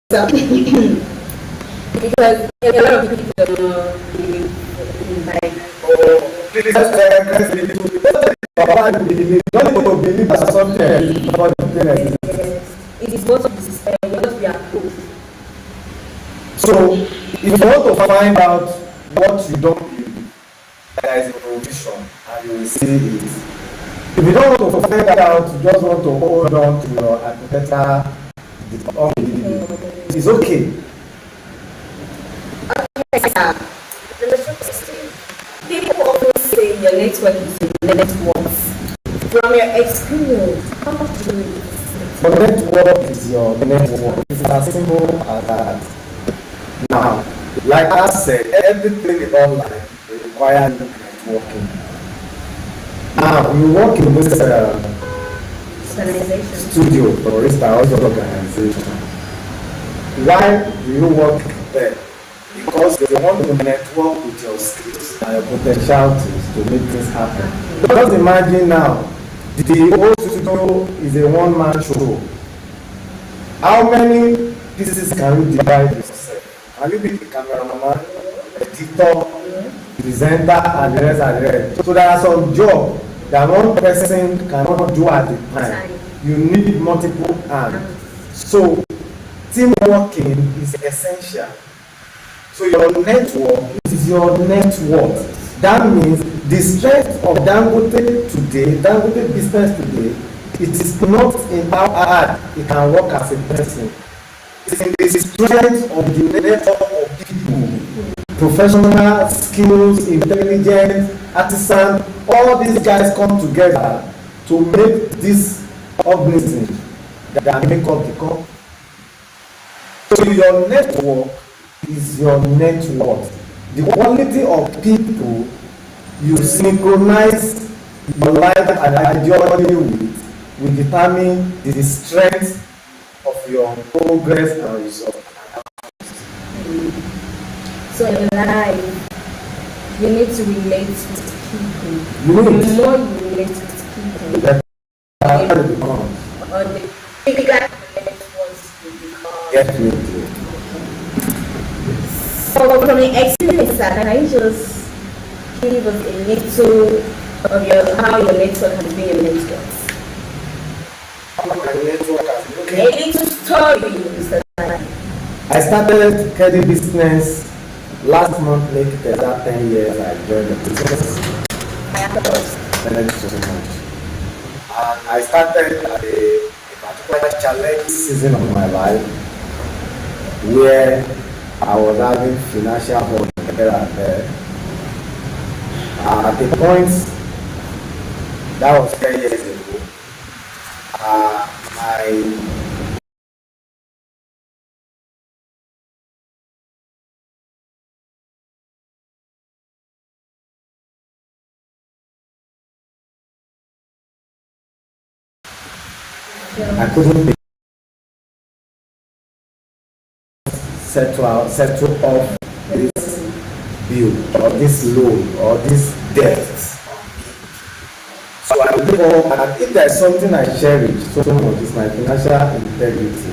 So, because a lot of people don't know like, please, don't believe that something about the parents. Yes, it is what we are told. So, if you want to find out what you don't believe, there is a provision, and you will see it. If you don't want to find out, you just want to hold on to your hypothetical unbelief. It's okay. Okay, sir. The next question. People often say your network is your net worth. From your experience, how much do you think? Your network is your network. It's as simple as that. Now, like I said, everything in life requires networking. Now, you work in this studio, for instance, organization. Why do you work there? Because you want to network with your skills and your potentialities to make things happen. Just imagine now, the whole studio is a one-man show. How many pieces can you divide yourself? Can you be the cameraman, editor, presenter, and the rest? So there are some jobs that one person cannot do at a time. You need multiple hands. So teamworking is essential. So your network is your net worth. That means the strength of Dangote today, Dangote business today, it is not in how hard it can work as a person. It's in the strength of the network of people, professional skills, intelligence, artisan. All these guys come together to make this organism that make up the company. So your network is your net worth. The quality of people you synchronize your life and ideology with will determine the strength of your progress and result. So in life, you need to relate with people. The more you relate with people, the better it becomes. Or the bigger the networks will become. Definitely. So from the experience, can you just give us a little of how your network has been your network? Okay. A little story, Mr. I started credit business last month, make it exact 10 years I joined the business. Thank you so much. And I started at a particular challenge season of my life where I was having financial hold here and there. At the point, that was 10 years ago, I couldn't settle off this bill or this loan or this debt. So I look up, and if there's something I cherish so much, it's my financial integrity.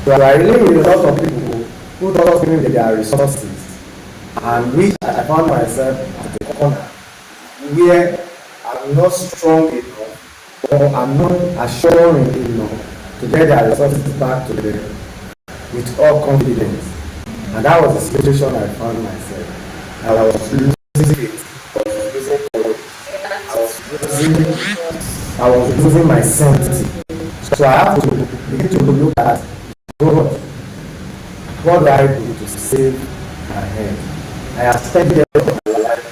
So I really with a lot of people who don't give me their resources, and which I found myself at the corner where I'm not strong enough or I'm not assuring enough to get their resources back to them with all confidence. And that was the situation I found myself. I was losing it. I was losing my sanity. So I have to begin to look at God. What do I do to save my head? I have spent the rest of my life.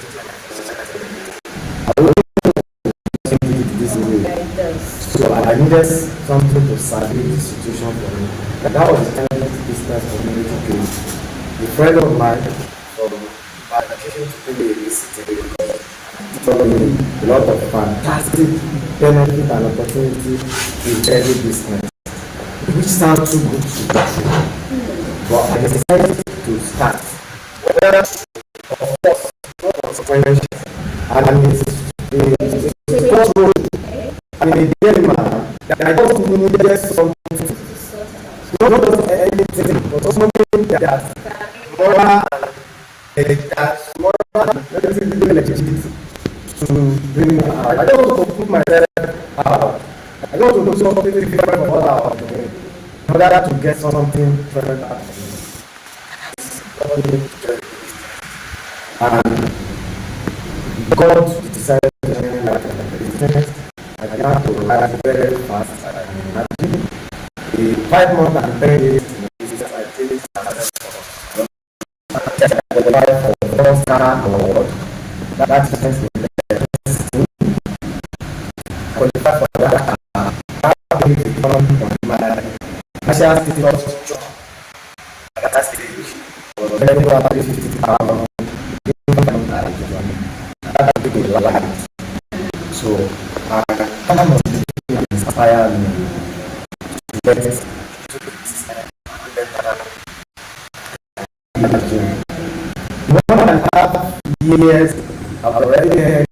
I will do this way. So I needed something to salvage the situation for me. And that was the kind of business community case. A friend of mine from my vacation to pay me because told me a lot of fantastic benefit and opportunity in every business, which sounds too good to be true. But I decided to start. Of course, no consequences. And it's a first role. And in the beginning, I just needed something. Not just anything. that moral and relatively legit to bring me out. I don't want to put myself out. I don't want to do something different from what I was doing in order to get something different out of me. And God decided to change my business. I began to rise very fast. I can imagine. The 5 months and 10 days in the business, I did it. I qualified for the first star award. That business is the I qualified for that. I become my financial state was strong. At that stage, was very well 50,000. That big a light. So I kind of inspire me to get to 1.5 years I've already had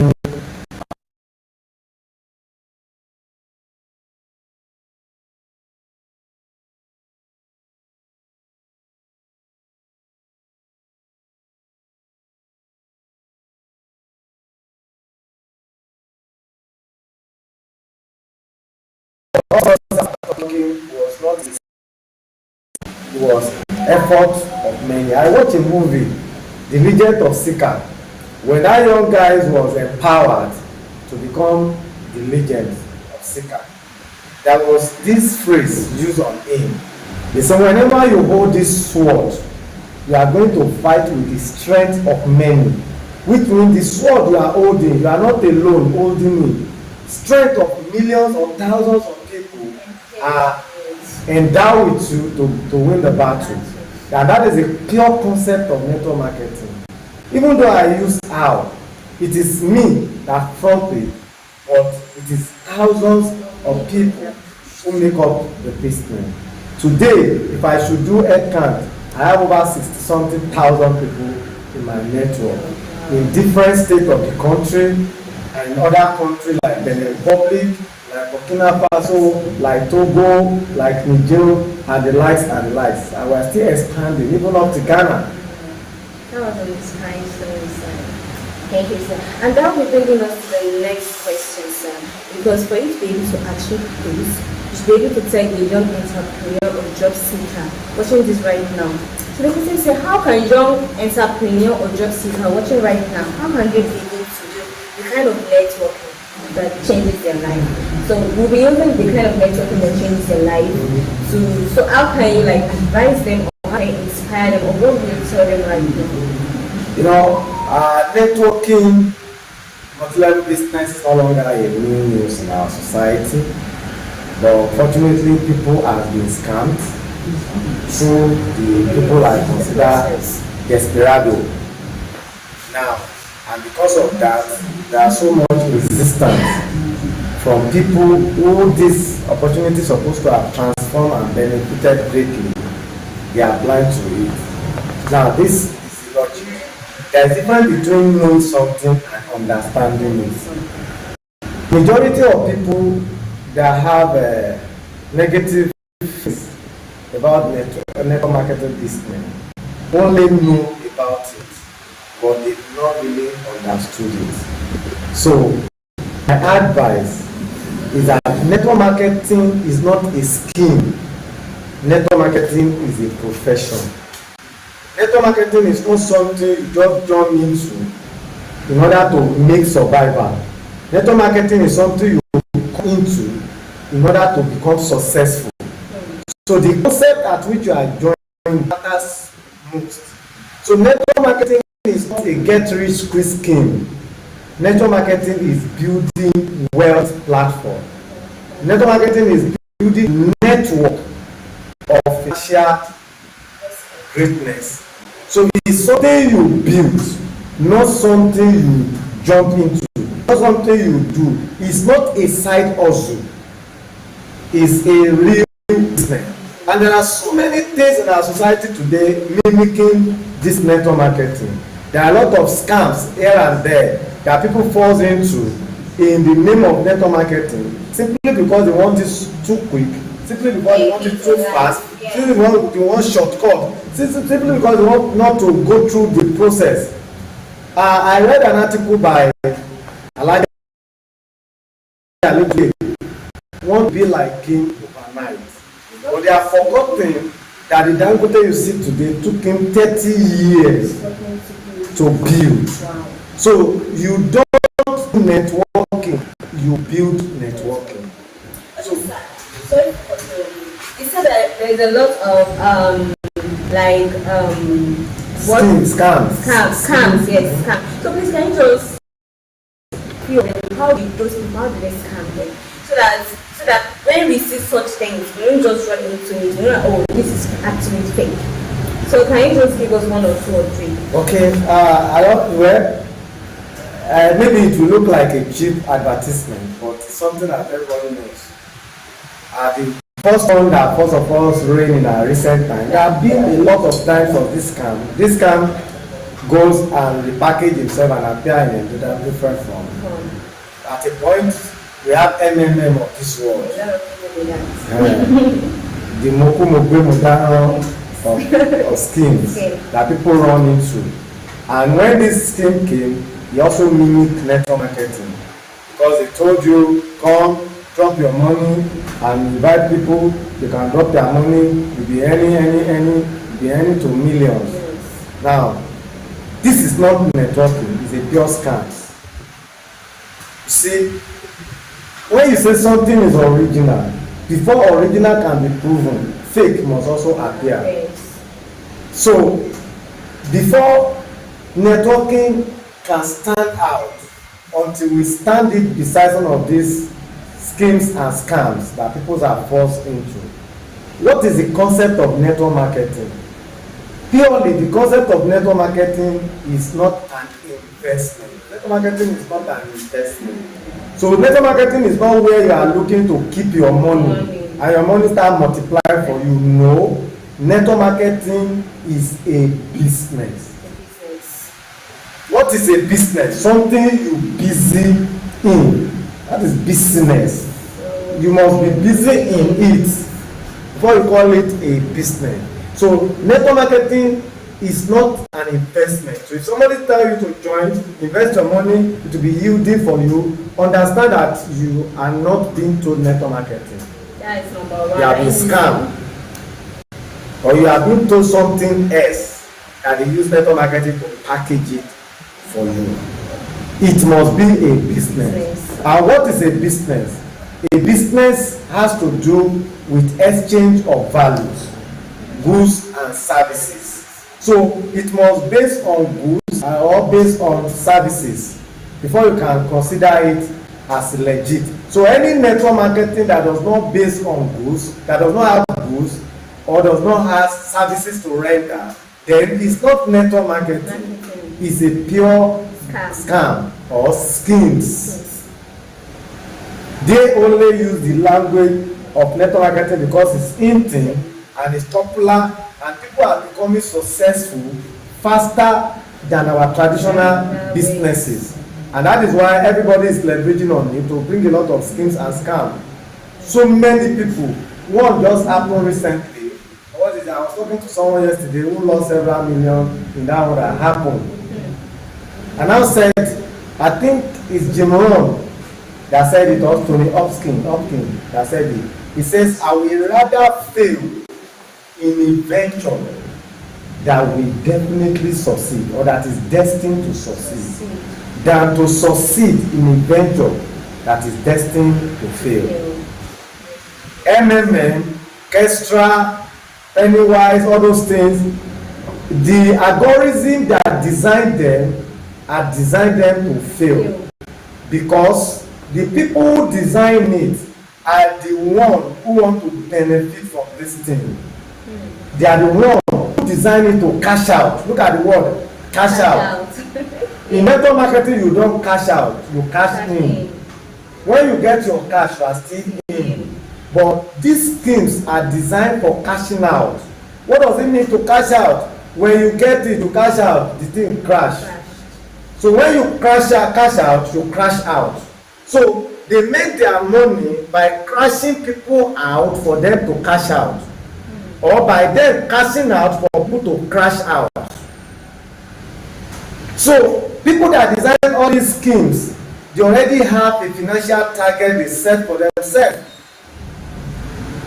was not easy. It was effort of many. I watched a movie, The Legend of Sika, when that young guy was empowered to become the legend of Sika. There was this phrase used on him. They said, whenever you hold this sword, you are going to fight with the strength of many, which means the sword you are holding, you are not alone holding it. Strength of millions or thousands of people are endowed with you to win the battle. And that is a pure concept of network marketing. Even though I use how, it is me that front it, but it is thousands of people who make up the business. Today, if I should do head count, I have over 60-something thousand people in my network in different states of the country and in other countries like Benin Republic, like Burkina Faso, like Togo, like Niger, and the likes and the likes. And we're still expanding, even up to Ghana. That was an inspiring story, sir. Thank you, sir. And that will be bringing us to the next question, sir. Because for you to be able to achieve this, you should be able to tell a young entrepreneur or job seeker watching this right now. So the question is, how can young entrepreneur or job seeker watching right now, how can they be able to do the kind of networking that changes their life? So we'll be using the kind of networking that changes their life. So how can you advise them, or how can you inspire them, or what will you tell them right now? You know, networking, multi-level business is no longer a new news in our society. But unfortunately, people have been scammed through the people I consider desperado. Now, and because of that, there are so much resistance from people who this opportunity is supposed to have transformed and benefited greatly. They are blind to it. Now, this is logic. There is a difference between knowing something and understanding it. Majority of people that have a negative face about network marketing business only know about it, but they do not really understood it. So my advice is that network marketing is not a scheme. Network marketing is a profession. Network marketing is not something you just jump into in order to make survival. Network marketing is something you come into in order to become successful. So the concept at which you are joining matters most. So network marketing is not a get-rich-quick scheme. Network marketing is building wealth platform. Network marketing is building network of financial greatness. So it's something you build, not something you jump into, not something you do. It's not a side hustle. It's a real business. And there are so many things in our society today mimicking this network marketing. There are a lot of scams here and there that people fall into in the name of network marketing, simply because they want this too quick, simply because they want it too fast, simply because they want shortcut, simply because they want not to go through the process. I read an article by Adegbemisoye, want to be like king overnight, but they have forgotten that the Dangote you see today took him 30 years to build. Wow. So you don't do networking, you build networking. So you said that there's a lot of scams, yes, scams. So please can you just feel how did they scam them? So that when we see such things, we don't just run into it. We're like, oh, this is actually fake. So can you just give us 1 or 2 or 3? Okay, maybe it will look like a cheap advertisement, but it's something that everybody knows. The first one that first of all reign in our recent time, there have been a lot of times of this scam. This scam goes and repackage himself and appear in a different form. At a point, we have MMM of this world. The Moku of schemes that people run into. And when this scheme came, he also mimicked network marketing, because they told you, come, drop your money and invite people. You can drop their money, you'll be earning to millions. Yes. Now, this is not networking, it's a pure scam. You see, when you say something is original, before original can be proven, fake must also appear. Yes. So, before networking can stand out, until we stand it beside some of these schemes and scams that people are forced into. What is the concept of network marketing? Purely, the concept of network marketing is not an investment. Network marketing is not an investment. So network marketing is not where you are looking to keep your money and your money start multiplying for you. No, network marketing is a business. What is a business? Something you busy in. That is business. You must be busy in it before you call it a business. So network marketing is not an investment. So if somebody tell you to join, invest your money, it will be yielding for you, understand that you are not being told network marketing. That is number one. You have been scammed. Or you have been told something else that they use network marketing to package it for you. It must be a business. And what is a business? A business has to do with exchange of values, goods and services. So it must based on goods or based on services before you can consider it as legit. So any network marketing that does not base on goods, that does not have goods or does not have services to render, then it's not network marketing. It's a pure scam or schemes. They only use the language of network marketing because it's in thing and it's popular, and people are becoming successful faster than our traditional businesses. And that is why everybody is leveraging on it to bring a lot of schemes and scams. So many people. One just happened recently. What is it? I was talking to someone yesterday who lost several million in that one that happened. And I said, I think it's Jim Rohn that said it, or Tony Hopkins that said it. He says, I will rather fail in a venture that will definitely succeed or that is destined to succeed than to succeed in a venture that is destined to fail. MMM, Kestra, Pennywise, all those things, the algorithm that designed them are designed them to fail because the people who design it are the one who want to benefit from this thing. They are the one who design it to cash out. Look at the word, cash out. In network marketing, you don't cash out, you cash in. When you get your cash, you are still in. But these schemes are designed for cashing out. What does it mean to cash out? When you get it, you cash out, the thing crash. So when you cash out, you crash out. So they make their money by crashing people out for them to cash out, or by them cashing out for people to crash out. So people that design all these schemes, they already have a financial target they set for themselves.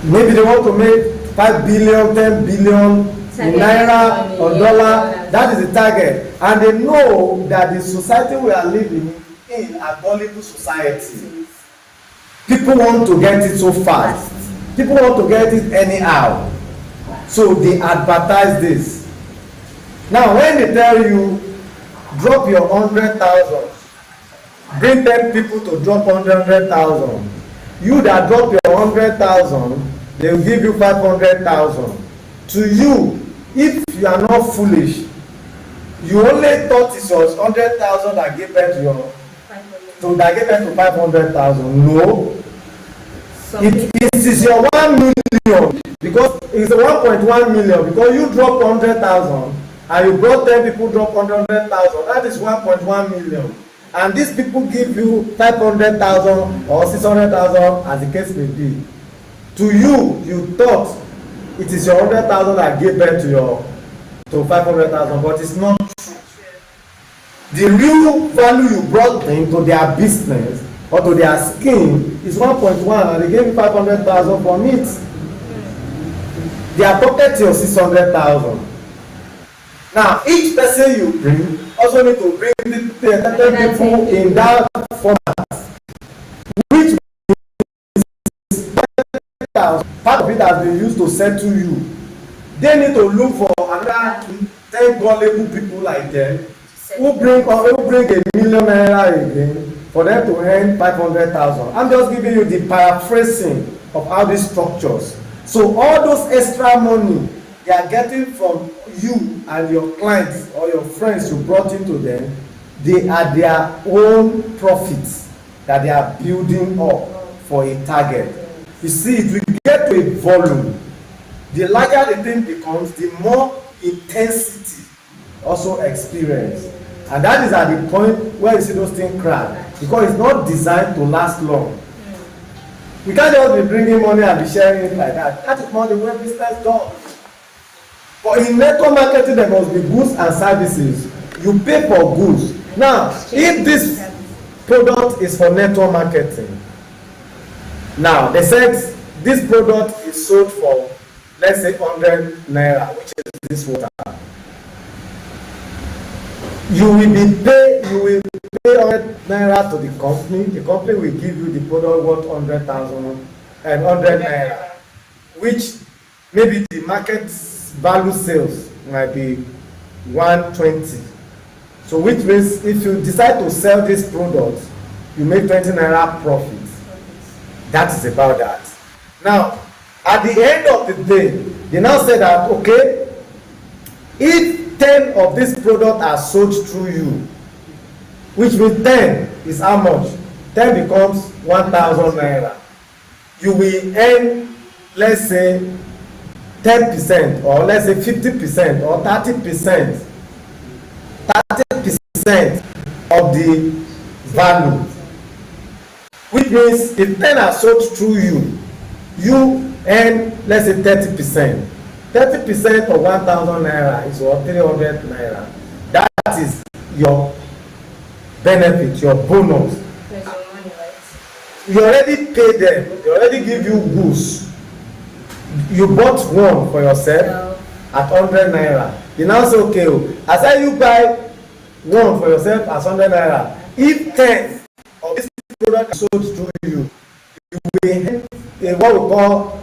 Maybe they want to make 5 billion, 10 billion naira or dollar. That is the target, and they know that the society we are living in, a gullible society, people want to get it so fast. People want to get it anyhow, so they advertise this. Now when they tell you drop your 100,000, bring 10 people to drop 100,000, you that drop your 100,000, they will give you 500,000. To you, if you are not foolish, you only thought it was 100,000 that gave birth to your, so that gave birth to 500,000. No, it is your 1 million, because it's 1.1 million, because you drop 100,000 and you brought 10 people drop 100,000. That is 1.1 million, and these people give you 500,000 or 600,000 as the case may be. To you, you thought it is your 100,000 that gave birth to your 500,000, but it's not true. The real value you brought into their business or to their scheme is 1.1, and they gave you 500,000 from it. They are pocketing your 600,000. Now, each person you bring also need to bring the people in that format, which part of it has been used to settle you. They need to look for another 10 gullible people like them who bring a million naira again for them to earn 500,000. I'm just giving you the paraphrasing of how this structures. So all those extra money they are getting from you and your clients or your friends you brought into them, they are their own profits that they are building up for a target. You see, it will get to a volume. The larger the thing becomes, the more intensity also experience. And that is at the point where you see those things crack, because it's not designed to last long. We can't just be bringing money and be sharing it like that. That is not the way business does. But in network marketing, there must be goods and services. You pay for goods. Now, if this product is for network marketing, now they said this product is sold for, let's say, 100 naira, which is this water. You will pay 100 naira to the company. The company will give you the product worth 100,000 and 100 naira, which maybe the market value sales might be 120. So which means if you decide to sell this product, you make 20 naira profit. That is about that. Now, at the end of the day, they now say that, okay, if 10 of these products are sold through you, which means 10 is how much? 10 becomes 1,000 naira. You will earn, let's say, 10% or let's say 50% or 30%. 30% of the value. Which means if 10 are sold through you, you earn, let's say, 30%. 30% of 1,000 naira is what, 300 naira. That is your benefit, your bonus. You already pay them, they already give you goods. You bought one for yourself at 100 naira. You now say, okay, as I you buy one for yourself at 100 naira, if 10 of this product is sold through you, you will earn what we call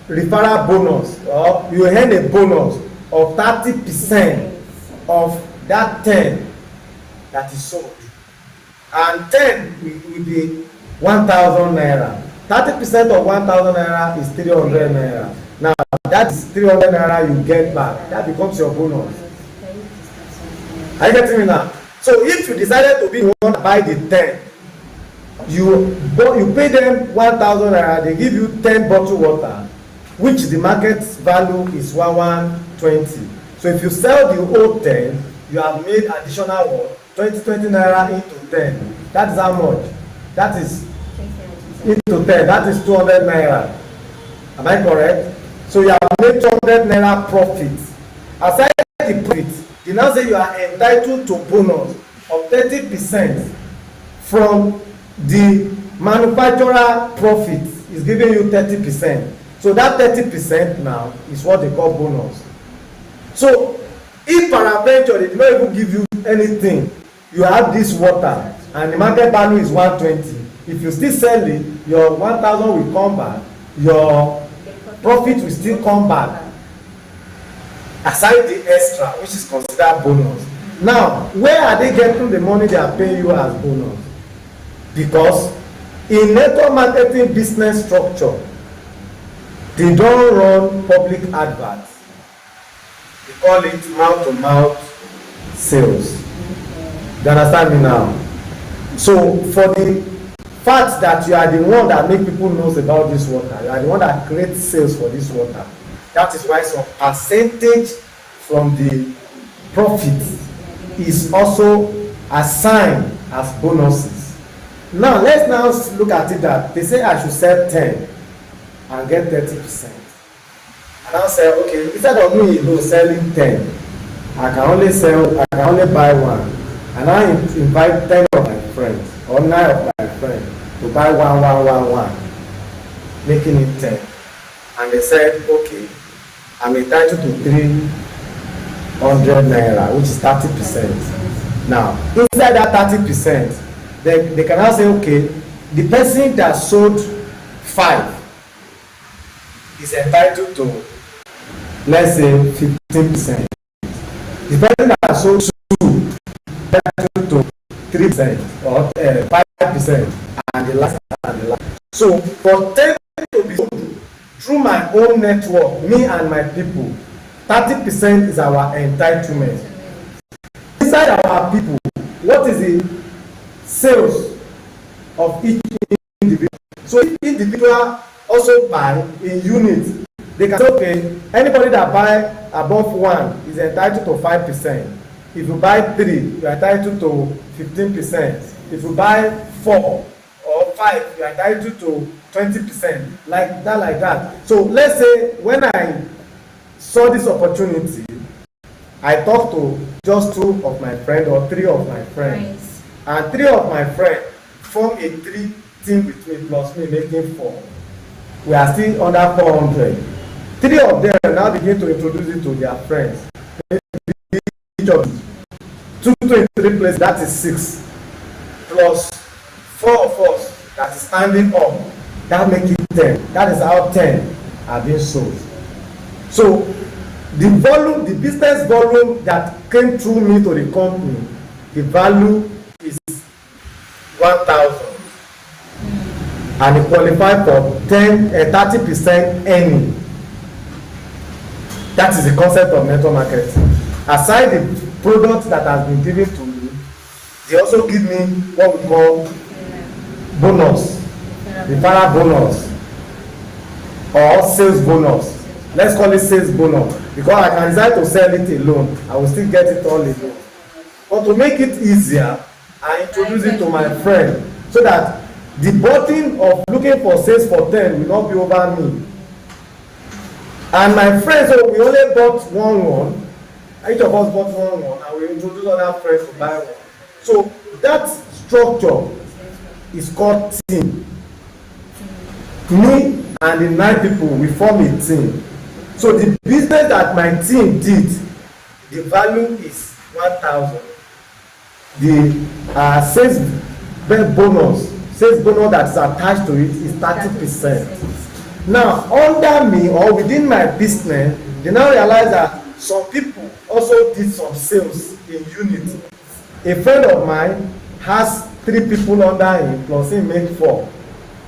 referral bonus, or you earn a bonus of 30% of that 10 that is sold. And 10 will be 1,000 naira. 30% of 1,000 naira is 300 naira. Now that is 300 naira you get back. That becomes your bonus. Are you getting me now? So if you decided to be one to buy the 10, you pay them 1,000 naira, they give you 10 bottled water, which the market value is 120. So if you sell the whole 10, you have made additional 20 naira into 10. That is how much? that is into 10, that is 200 naira. Am I correct? So you have made 200 naira profit. Aside the profit, you now say you are entitled to bonus of 30% from the manufacturer profit is giving you 30%. So that 30% now is what they call bonus. So if peradventure they do not even give you anything, you have this water and the market value is 120. If you still sell it, your 1,000 will come back, your profit will still come back. Aside the extra, which is considered bonus. Now, where are they getting the money they are paying you as bonus? Because in network marketing business structure, they don't run public adverts. They call it mouth-to-mouth sales. You understand me now? So for the fact that you are the one that make people know about this water, you are the one that creates sales for this water, that is why some percentage from the profit is also assigned as bonuses. Now let's now look at it that they say I should sell 10 and get 30%. And I'll say, okay, instead of me selling 10, I can only buy one. And I invite 10 of my friends or 9 of my friends to buy one, making it 10. And they said, okay, I'm entitled to 300 naira, which is 30%. Now, inside that 30%, they can now say, okay, the person that sold 5 is entitled to, let's say, 15%. The person that sold 2 is entitled to 3% or 5%, and the last. So, for 10 to be sold through my own network, me and my people, 30% is our entitlement. Inside our people, what is the sales of each individual? So if individual also buy in units, they can say, okay, anybody that buy above 1 is entitled to 5%. If you buy 3, you are entitled to 15%. If you buy 4 or 5, you are entitled to 20%. Like that. So let's say when I saw this opportunity, I talked to just 2 of my friends or 3 of my friends. And 3 of my friends form a 3 team with me plus me making 4. We are still under 400. 3 of them now begin to introduce it to their friends. Each of 2 to 3 places, that is 6. Plus 4 of us that is standing up, that make it 10. That is how 10 are being sold. So the volume, the business volume that came through me to the company, the value is 1,000. And it qualified for 30% earning. That is the concept of network marketing. Aside the product that has been given to me, they also give me what we call bonus, referral bonus or sales bonus. Let's call it sales bonus because I can decide to sell it alone. I will still get it all alone. But to make it easier, I introduce it to my friend so that the burden of looking for sales for 10 will not be over me. And my friends, so we only bought one. Each of us bought one, and we introduce other friends to buy one. So that structure is called team. Me and the 9 people, we form a team. So the business that my team did, the value is 1,000. The sales bonus that is attached to it is 30%. Now, under me or within my business, they now realize that some people also did some sales in unit. A friend of mine has 3 people under him, plus he made 4.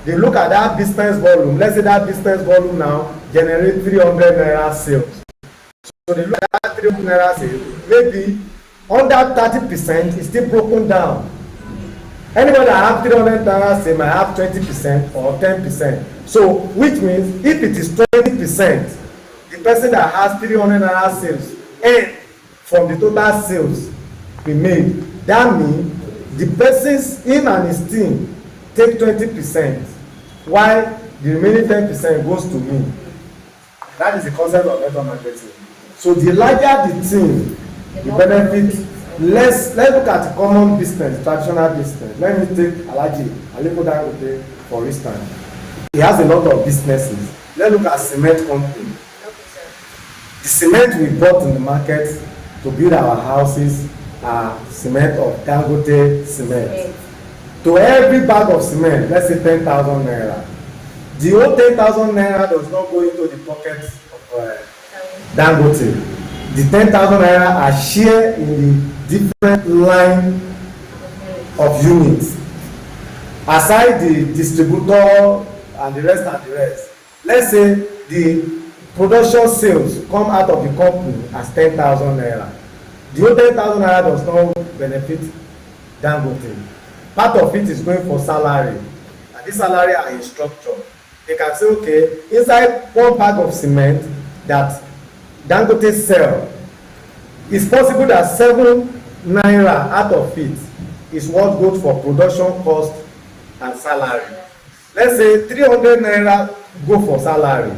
They look at that business volume. Let's say that business volume now generate 300 naira sales. So they look at that 300 naira sales. Maybe under 30% is still broken down. Anybody that have 300 naira sales might have 20% or 10%. So which means if it is 20%, the person that has 300 naira sales earn from the total sales we made. That means the person's, him and his team, take 20%, while the remaining 10% goes to me. That is the concept of network marketing. So the larger the team, the benefit. Let's look at common business, traditional business. Let me take Aliko Dangote for instance. He has a lot of businesses. Let's look at cement company. The cement we bought in the market to build our houses are cement of Dangote cement. To every bag of cement, let's say 10,000 naira. The whole 10,000 naira does not go into the pocket of Dangote. The 10,000 naira are shared in the different line of units. Aside the distributor and the rest. Let's say the production sales come out of the company as 10,000 naira. The whole 10,000 naira does not benefit Dangote. Part of it is going for salary. And this salary are in structure. They can say, okay, inside one bag of cement that Dangote sell, it's possible that 7 naira out of it is what goes for production cost and salary. Let's say 300 naira go for salary.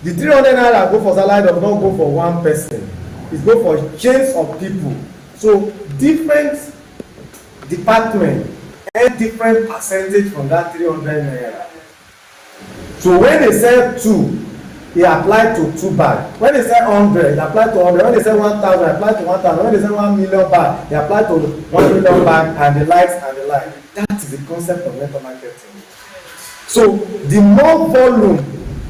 The 300 naira go for salary does not go for one person. It go for chains of people. So different department and different percentage from that 300 naira. So when they sell 2, he applied to 2 bags. When they say 100, he applied to 100. When they say 1,000, he applied to 1,000. When they say 1 million bag, he applied to 1 million bag, and the likes and the like. That is the concept of network marketing. So the more volume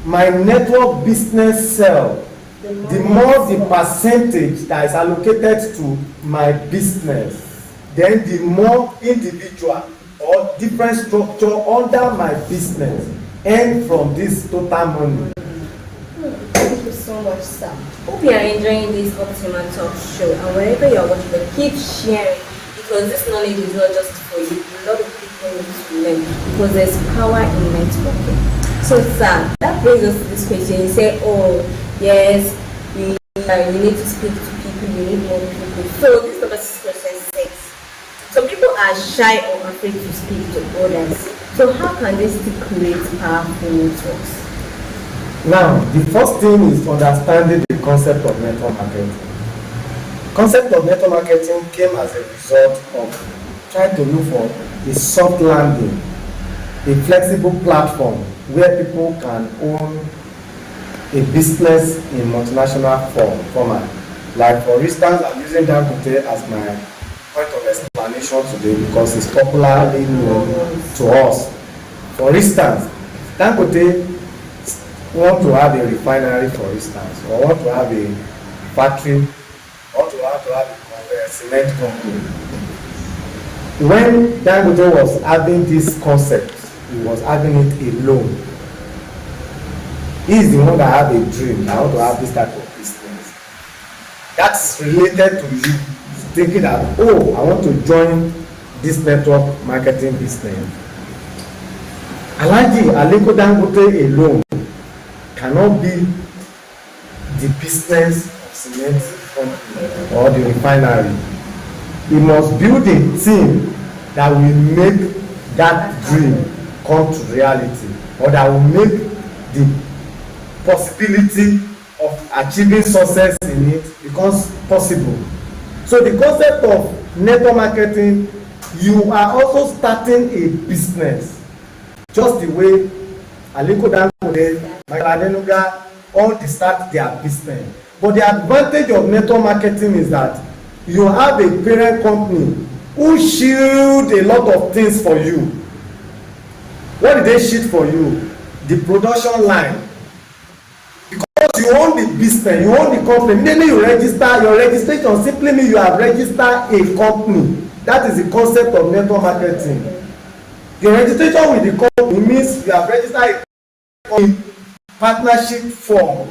my network business sell, the more the percentage that is allocated to my business, then the more individual or different structure under my business earn from this total money. Thank you so much, sir. Hope you are enjoying this Optimal Talk show, and wherever you are watching, keep sharing, because this knowledge is not just for you. A lot of people need to learn, because there's power in networking. So, sir, that brings us to this question. You say, oh, yes, we need to speak to people, we need more people. So, this number 6 question 6. Some people are shy or afraid to speak to others. So, how can they still create powerful networks? Now, the first thing is understanding the concept of network marketing. Concept of network marketing came as a result of trying to look for a soft landing, a flexible platform where people can own a business in multinational format. Like for instance, I'm using Dangote as my point of explanation today because it's popularly known to us. For instance, Dangote want to have a refinery, for instance, or want to have a factory, or to have a cement company. When Dangote was having this concept, he was having it alone. He is the one that have a dream. I want to have this type of business. That's related to you thinking that, oh, I want to join this network marketing business. Aliko Dangote alone cannot be the business of cement company or the refinery. He must build a team that will make that dream come to reality, or that will make the possibility of achieving success in it becomes possible. So the concept of network marketing, you are also starting a business, just the way Aliko Dangote, Michael Adenuga, all they start their business. But the advantage of network marketing is that you have a parent company who shield a lot of things for you. What did they shield for you? The production line. Because you own the business, you own the company. Immediately you register, your registration simply means you have registered a company. That is the concept of network marketing. The registration with the company means you have registered in partnership form.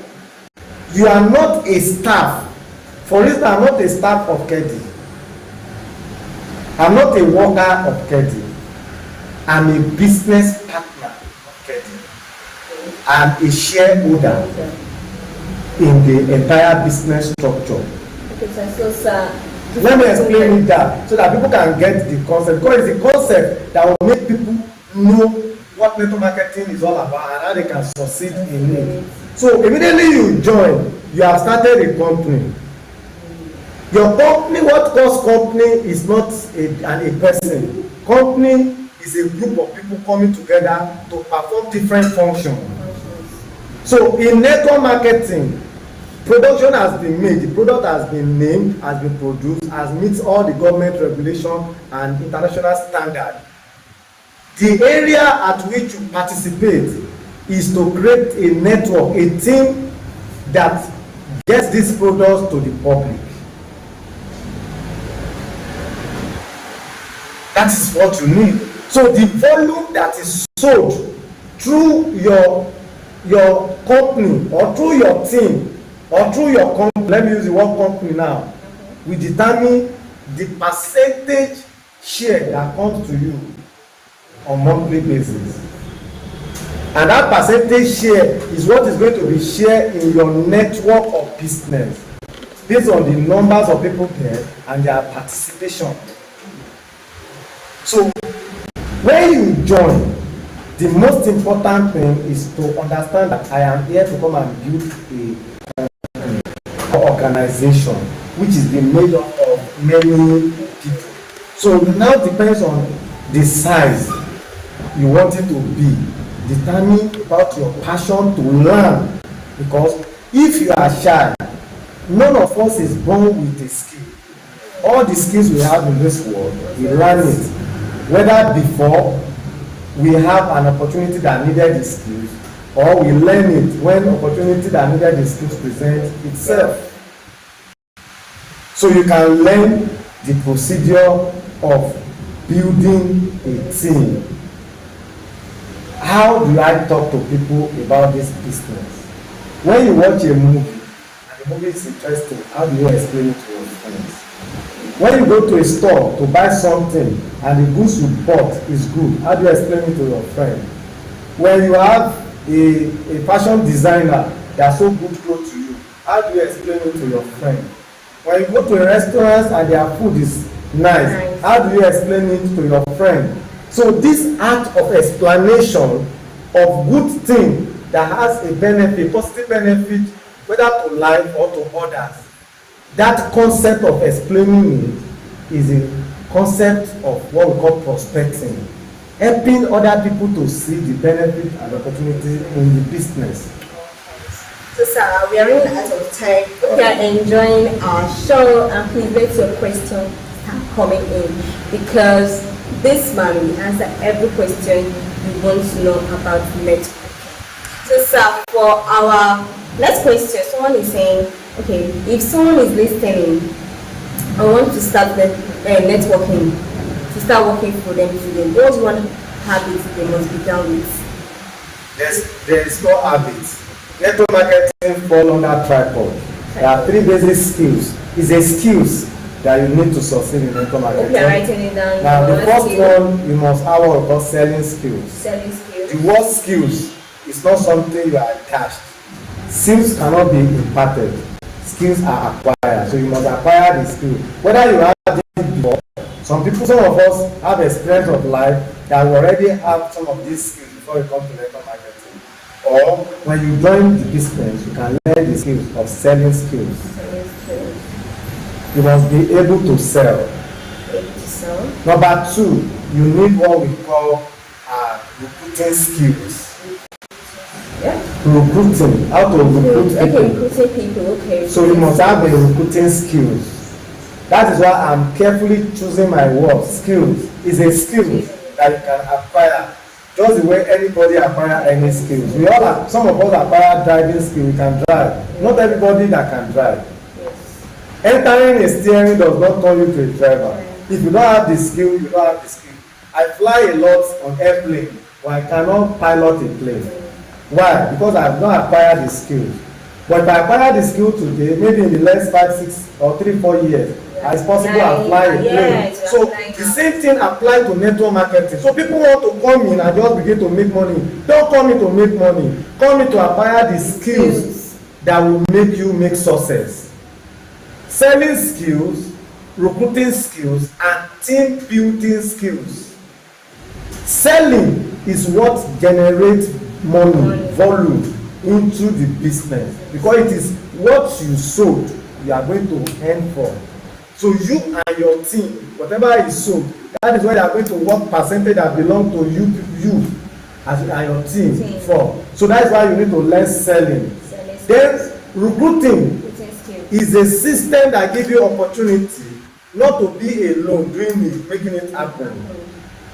You are not a staff. For instance, I'm not a staff of Kedi. I'm not a worker of Kedi. I'm a business partner of Kedi. I'm a shareholder in the entire business structure. Okay, so sir, let me explain it that so that people can get the concept, because it's the concept that will make people know what network marketing is all about and how they can succeed in it. So immediately you join, you have started a company. Your company, what calls company is not a person. Company is a group of people coming together to perform different functions. So in network marketing, production has been made, the product has been named, has been produced, has meets all the government regulation and international standard. The area at which you participate is to create a network, a team that gets these products to the public. That is what you need. So the volume that is sold through your company or through your team or through your company, let me use the word company now, will determine the percentage share that comes to you on monthly basis. And that percentage share is what is going to be shared in your network of business based on the numbers of people there and their participation. So when you join, the most important thing is to understand that I am here to come and build a organization which is being made up of many people. So it now depends on the size you want it to be. Determine about your passion to learn, because if you are shy, none of us is born with a skill. All the skills we have in this world, we learn it. Whether before we have an opportunity that needed the skills, or we learn it when opportunity that needed the skills presents itself. So you can learn the procedure of building a team. How do I talk to people about this business? When you watch a movie and the movie is interesting, how do you explain it to your friends? When you go to a store to buy something and the goods you bought is good, how do you explain it to your friend? When you have a fashion designer that sold good clothes to you, how do you explain it to your friend? When you go to a restaurant and their food is nice, how do you explain it to your friend? So this act of explanation of good thing that has a benefit, positive benefit, whether to life or to others, that concept of explaining it is a concept of what we call prospecting, helping other people to see the benefit and opportunity in the business. So sir, we are running out of time. We are enjoying our show, and please let your questions start coming in, because this man will answer every question you want to know about networking. So sir, for our next question, someone is saying, okay, if someone is listening and want to start networking, to start working for them today, what's one habit they must be done with? There is no habit. Network marketing fall under tripod. There are three basic skills. It's a skills that you need to succeed in network marketing. Okay, writing it down. Now the first one, you must have what we call selling skills. Selling skills. The word skills is not something you are attached. Skills cannot be imparted. Skills are acquired. So you must acquire the skill. Whether you have it before, some of us have experience of life that we already have some of these skills before we come to network marketing. Or when you join the business, you can learn the skills of selling skills. Selling skills. You must be able to sell. Able to sell. Number two, you need what we call recruiting skills. Yeah. Recruiting, how to recruit people. Okay, recruiting people, okay. So you must have the recruiting skills. That is why I'm carefully choosing my word. Skills is a skill that you can acquire. Just the way anybody acquire any skills. We all have, some of us acquire driving skill, we can drive. Not everybody that can drive. Yes. Entering a steering does not turn you to a driver. If you don't have the skill, you don't have the skill. I fly a lot on airplane, but I cannot pilot a plane. Why? Because I have not acquired the skills. But if I acquire the skill today, maybe in the next 5, 6, or 3, 4 years, it's possible I fly a plane. So the same thing applies to network marketing. So people want to come in and just begin to make money. Don't come in to make money. Come in to acquire the skills that will make you make success. Selling skills, recruiting skills, and team building skills. Selling is what generates money, volume into the business, because it is what you sold you are going to earn for. So you and your team, whatever is sold, that is where you are going to what percentage that belong to you as and your team for. So that is why you need to learn selling. Then recruiting is a system that gives you opportunity not to be alone doing it, making it happen.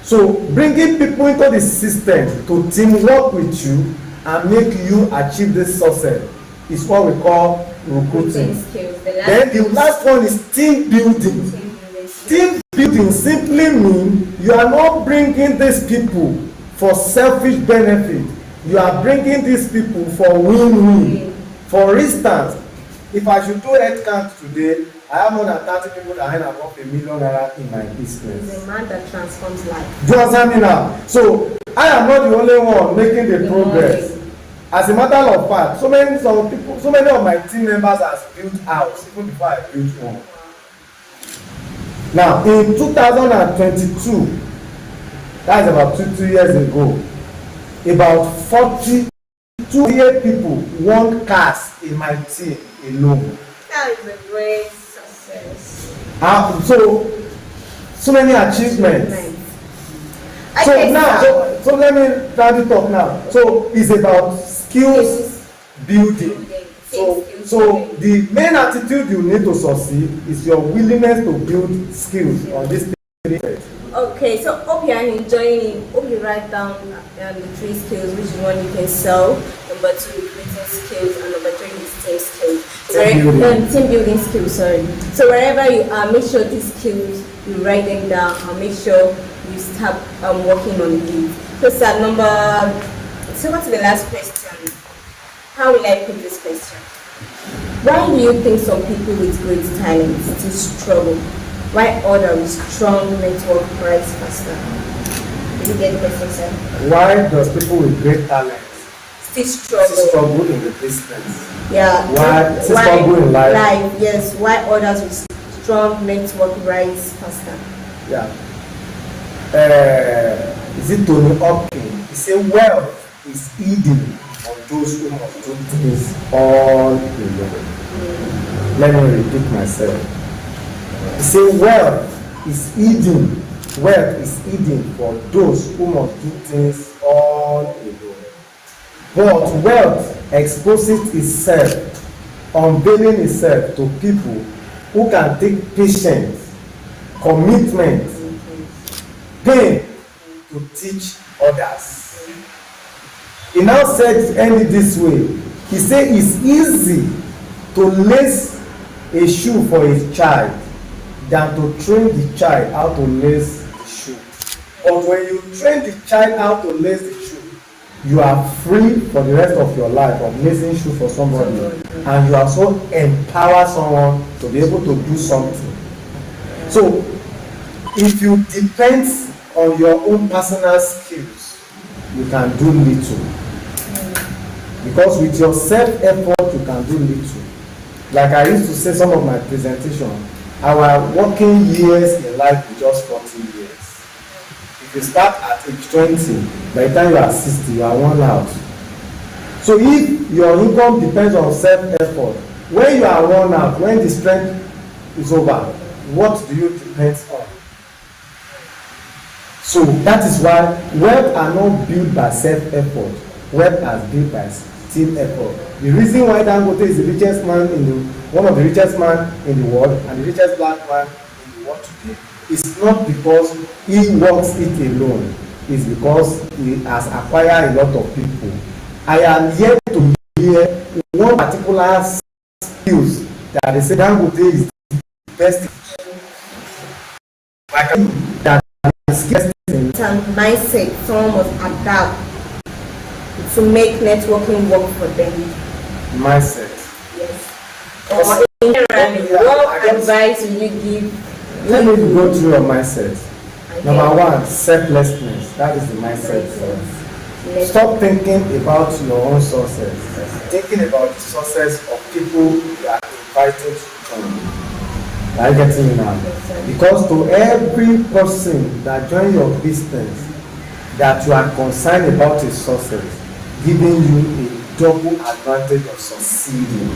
So bringing people into the system to teamwork with you and make you achieve this success is what we call recruiting. Then the last one is team building. Team building simply means you are not bringing these people for selfish benefit. You are bringing these people for win-win. For instance, if I should do headcount today, I have more than 30 people that earn above $1 million in my business. It's a man that transforms life. Do you understand me now? So I am not the only one making the progress. As a matter of fact, so many of my team members have built house even before I built one. Now in 2022, that's about two years ago, about 42 people won cars in my team alone. That is a great success. So many achievements. So let me try to talk now. So it's about skills building. So the main attitude you need to succeed is your willingness to build skills on this thing. Okay, so hope you are enjoying it. Hope you write down the 3 skills, which one you can sell, number 2 recruiting skills, and number 3 is team skills. Team building skills, sorry. So wherever you are, make sure these skills you write them down and make sure you start working on it. So what's the last question? How will I put this question? Why do you think some people with great talent still struggle, while others with strong network rise faster? Did you get the question, sir? Why does people with great talent still struggle in the business? Yeah. Why struggle in life? Yes. Why others with strong network rise faster? Yeah. Is it Tony Hawkins? He said wealth is hidden on those who must do things all alone. Let me repeat myself. He said wealth is hidden for those who must do things all alone. But wealth exposes itself, unveiling itself to people who can take patience, commitment, pain to teach others. He now said it this way. He said it's easy to lace a shoe for a child than to train the child how to lace the shoe. But when you train the child how to lace the shoe, you are free for the rest of your life of lacing shoe for somebody, and you also empower someone to be able to do something. So if you depend on your own personal skills, you can do little. Because with your self-effort, you can do little. Like I used to say some of my presentation, our working years in life is just 40 years. If you start at age 20, by the time you are 60, you are worn out. So if your income depends on self-effort, when you are worn out, when the strength is over, what do you depend on? So that is why wealth are not built by self-effort. Wealth are built by team effort. The reason why Dangote is the richest man one of the richest man in the world and the richest black man in the world today is not because he works it alone. It's because he has acquired a lot of people. I am yet to hear one particular skills that they say Dangote is the best. That skills mindset someone must adapt to make networking work for them. Mindset. Yes. Or in general, what advice will you give? Let me go through your mindset. Number 1, selflessness. That is the mindset first. Stop thinking about your own success. Thinking about the success of people you are invited to join. Are you getting me now? Because to every person that joins your business, that you are concerned about his success, giving you a double advantage of succeeding.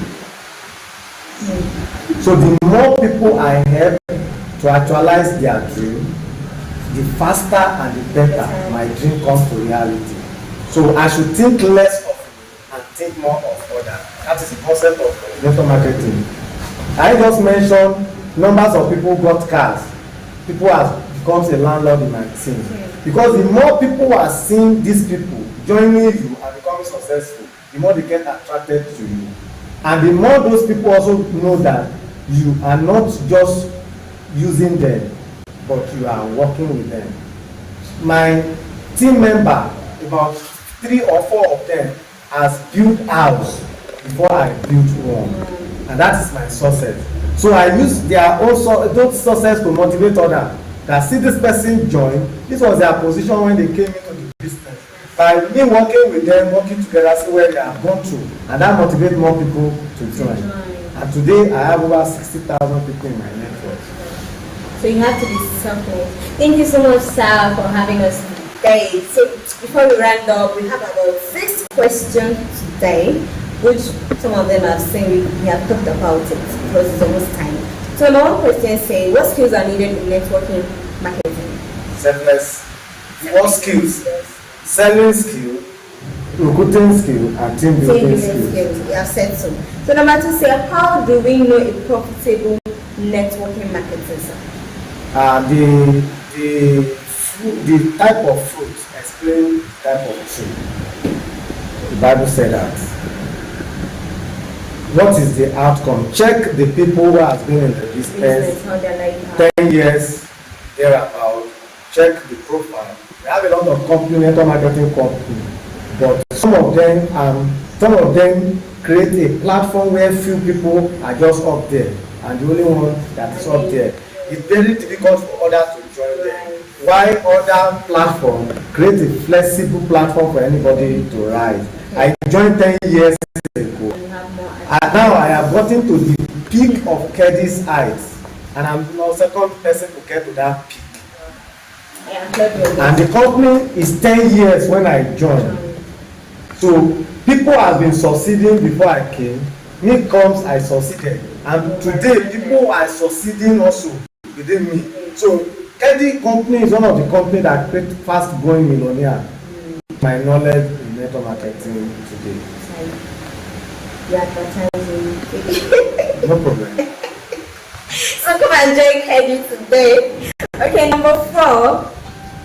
So the more people I help to actualize their dream, the faster and the better my dream comes to reality. So I should think less of me and think more of others. That is the concept of network marketing. I just mentioned numbers of people got cars. People have become a landlord in my team. Because the more people are seeing these people joining you and becoming successful, the more they get attracted to you. And the more those people also know that you are not just using them, but you are working with them. My team member, about 3 or 4 of them, has built house before I built one. And that is my success. So I use their own success to motivate others. That see this person join, this was their position when they came into the business. By me working with them, working together, see where they have gone through, and that motivates more people to join. And today I have over 60,000 people in my network. So you have to be self-made. Thank you so much, sir, for having us today. So before we round up, we have about 6 questions today, which some of them I've seen we have talked about it because it's almost time. So my one question say, what skills are needed in networking marketing? Selfless. What skills? Selling skill, recruiting skill, and team building skills. You have said so. So number 2 say, how do we know a profitable networking marketer, sir? The type of fruit, explain the type of tree. The Bible said that. What is the outcome? Check the people who have been in the business 10 years, thereabout. Check the profile. We have a lot of company, network marketing company, but some of them create a platform where few people are just up there, and the only one that is up there. It's very difficult for others to join them. Why other platform create a flexible platform for anybody to rise? I joined 10 years ago, and now I have gotten to the peak of Kedis heights, and I'm now second person to get to that peak. And the company is 10 years when I joined. So people have been succeeding before I came. Me comes, I succeeded. And today people are succeeding also within me. So Kedi company is one of the companies that create fast growing millionaire. My knowledge in network marketing today. You advertising. No problem. So come and join Kedi today. Okay, number 4.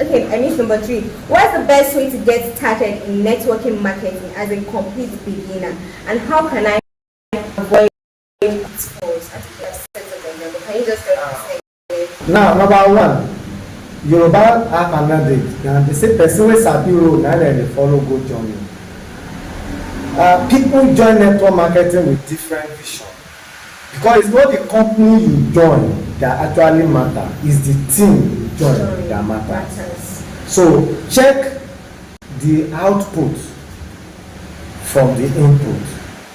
Okay, I missed number 3. What's the best way to get started in networking marketing as a complete beginner? And how can I avoid pitfalls? I think you have said something, but can you just say it? Now, number 1, Yoruba have an adage, and they say person wey sabi road na dem dey follow go journey. People join network marketing with different vision. Because it's not the company you join that actually matter, it's the team you join that matters. So check the output from the input.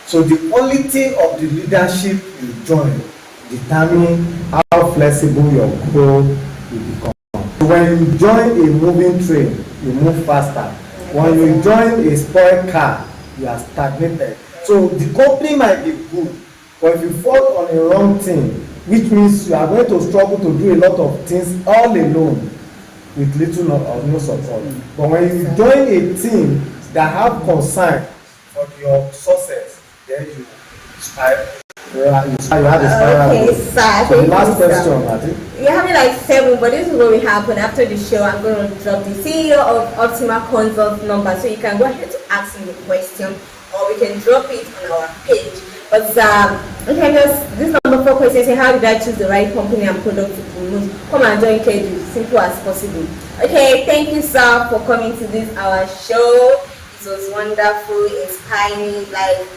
So the quality of the leadership you join determine how flexible your growth will become. So when you join a moving train, you move faster. When you join a spoiled car, you are stagnated. So the company might be good, but if you fall on a wrong thing, which means you are going to struggle to do a lot of things all alone with little or no support. But when you join a team that have concern for your success, then you have a spiral. Okay, sir. So the last question, I think. We're having like 7, but this is what will happen after the show. I'm going to drop the CEO of Optimal Consult number, so you can go ahead to ask him the question, or we can drop it on our page. But okay, this number 4 question say, how did I choose the right company and product to promote? Come and join KD, simple as possible. Okay, thank you, sir, for coming to this our show. It was wonderful, inspiring. Like,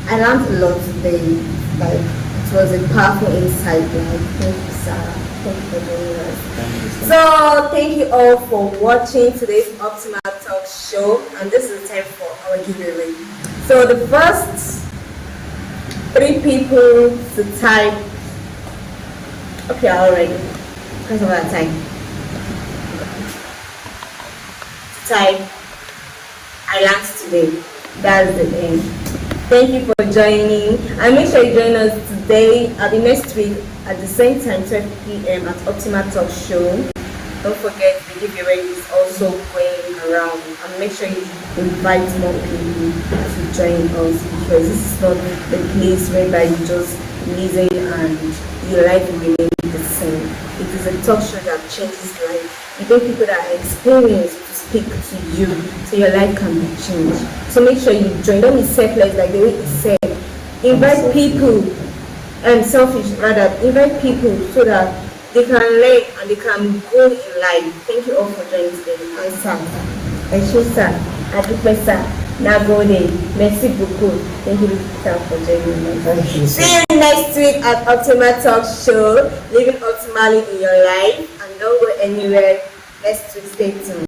I learned a lot today. Like, it was a powerful insight. Like, thank you, sir. Thank you for joining us. So, thank you all for watching today's Optimal Talk show, and this is the time for our giveaway. So, the first 3 people to type. Okay, already. Because of our time. type I learned today. That's the end. Thank you for joining, and make sure you join us today at the next week at the same time, 12 p.m. at Optimal Talk Show. Don't forget the giveaway is also going around, and make sure you invite more people to join us, because this is not the place whereby you just listen and your life will remain the same. It is a talk show that changes life. You get people that are experienced to speak to you, so your life can be changed. So make sure you join. Don't be selfless like the way he said. Invite people, and selfish rather. Invite people so that they can learn and they can grow in life. Thank you all for joining today. I'm Sam. Eshisa, Adegbemisoye, Nagode, merci beaucoup. Thank you for joining us. Thank you. See you next week at Optimal Talk Show. Living optimally in your life, and don't go anywhere. Next week, stay tuned.